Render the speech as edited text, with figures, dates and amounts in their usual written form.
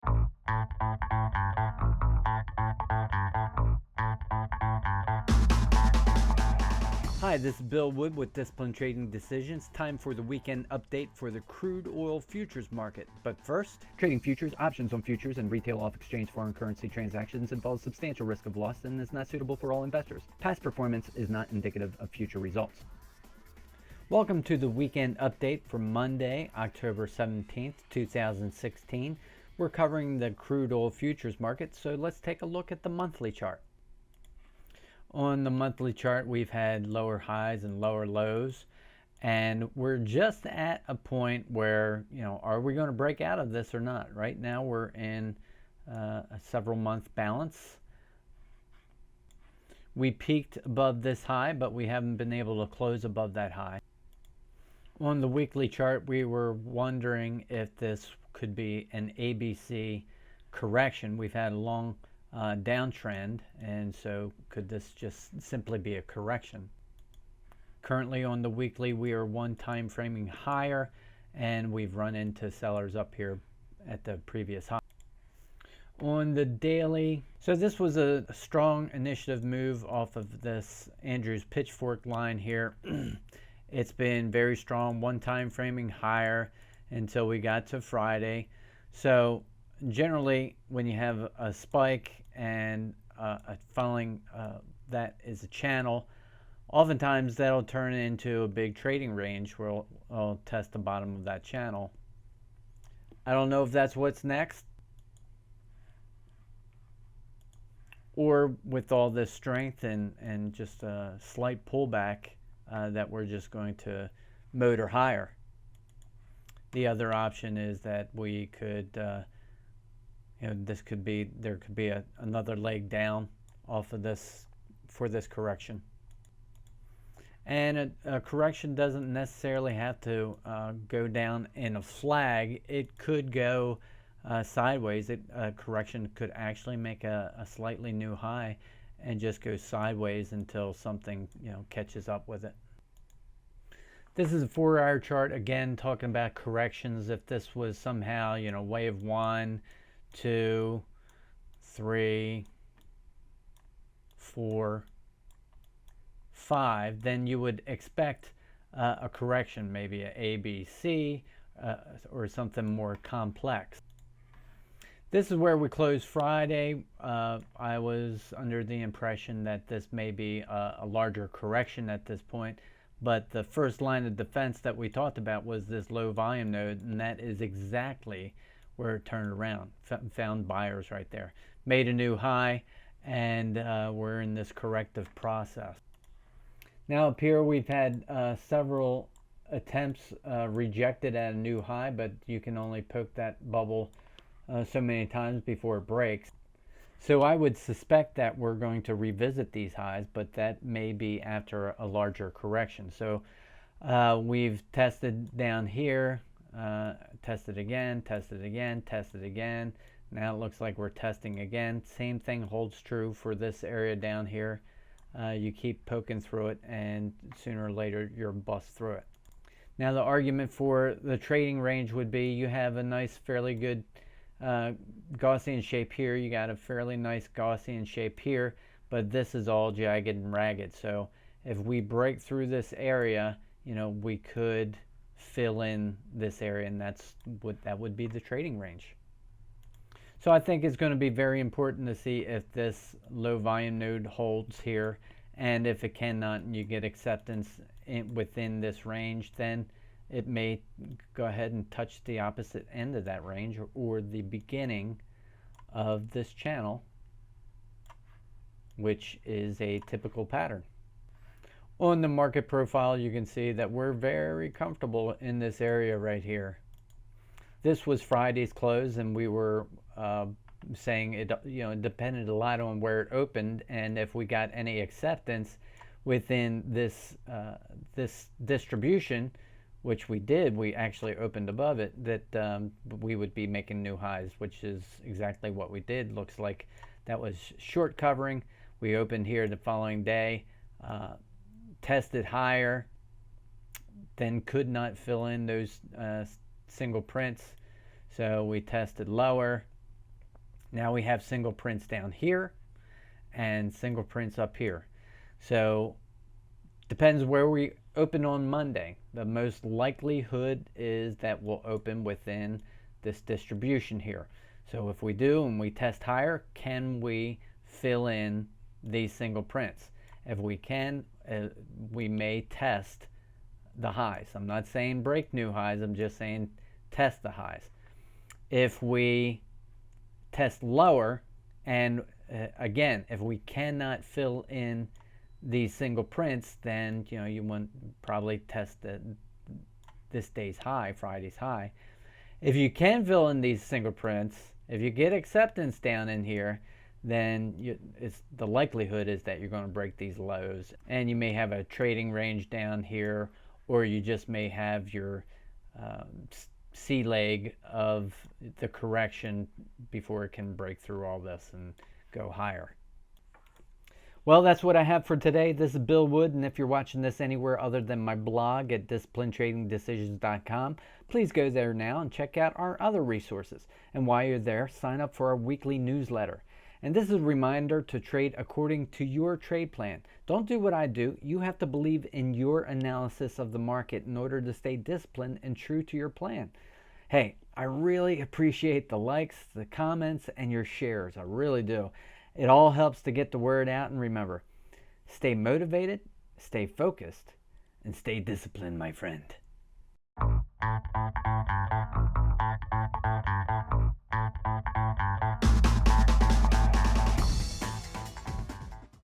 Hi, this is Bill Wood with Disciplined Trading Decisions. Time for the weekend update for the crude oil futures market. But first, trading futures, options on futures, and retail off-exchange foreign currency transactions involves substantial risk of loss and is not suitable for all investors. Past performance is not indicative of future results. Welcome to the weekend update for Monday, October 17th, 2016. We're covering the crude oil futures market, so let's take a look at the monthly chart. On the monthly chart, we've had lower highs and lower lows, and we're just at a point where, are we going to break out of this or not? Right now, we're in a several month balance. We peaked above this high, but we haven't been able to close above that high. On the weekly chart, we were wondering if this could be an ABC correction. We've had a long downtrend, and so could this just simply be a correction? Currently on the weekly, we are one time framing higher, and we've run into sellers up here at the previous high. On the daily, so this was a strong initiative move off of this Andrews pitchfork line here. It's been very strong, one time framing higher until we got to Friday. So generally, when you have a spike and a following that is a channel, oftentimes that'll turn into a big trading range where I'll test the bottom of that channel. I don't know if that's what's next, or with all this strength and just a slight pullback that we're just going to motor higher. The other option is that we could there could be another leg down off of this for this correction. And a correction doesn't necessarily have to go down in a flag. It could go sideways. A correction could actually make a slightly new high and just go sideways until something catches up with it. This is a 4-hour chart, again talking about corrections. If this was somehow wave 1, 2, 3, 4, 5, then you would expect a correction, maybe a ABC or something more complex. This is where we closed Friday. I was under the impression that this may be a larger correction at this point, but the first line of defense that we talked about was this low volume node, and that is exactly where it turned around. Found buyers right there, made a new high, and we're in this corrective process. Now up here we've had several attempts rejected at a new high, but you can only poke that bubble so many times before it breaks. So I would suspect that we're going to revisit these highs, but that may be after a larger correction. So we've tested down here, tested again, tested again, tested again. Now it looks like we're testing again. Same thing holds true for this area down here. You keep poking through it, and sooner or later you'll bust through it. Now the argument for the trading range would be you have a nice, fairly good Gaussian shape here. You got a fairly nice Gaussian shape here, but this is all jagged and ragged. So if we break through this area, we could fill in this area, and that would be the trading range. So I think it's going to be very important to see if this low volume node holds here, and if it cannot and you get acceptance within this range, then it may go ahead and touch the opposite end of that range, or the beginning of this channel, which is a typical pattern. On the market profile, you can see that we're very comfortable in this area right here. This was Friday's close, and we were saying it depended a lot on where it opened, and if we got any acceptance within this this distribution, which we did, we actually opened above it, that we would be making new highs, which is exactly what we did. Looks like that was short covering. We opened here the following day, tested higher, then could not fill in those single prints, so we tested lower, Now we have single prints down here and single prints up here. So depends where we open on Monday. The most likelihood is that we'll open within this distribution here. So if we do and we test higher, can we fill in these single prints? If we can, we may test the highs. I'm not saying break new highs, I'm just saying test the highs. If we test lower, and again, if we cannot fill in these single prints, then you want probably test this day's high, Friday's high. If you can fill in these single prints, if you get acceptance down in here, then the likelihood is that you're going to break these lows, and you may have a trading range down here, or you just may have your sea leg of the correction before it can break through all this and go higher. Well, that's what I have for today. This is Bill Wood, and if you're watching this anywhere other than my blog at disciplinedtradingdecisions.com, please go there now and check out our other resources. And while you're there, sign up for our weekly newsletter. And this is a reminder to trade according to your trade plan. Don't do what I do. You have to believe in your analysis of the market in order to stay disciplined and true to your plan. Hey, I really appreciate the likes, the comments, and your shares. I really do. It all helps to get the word out. And remember, stay motivated, stay focused, and stay disciplined, my friend.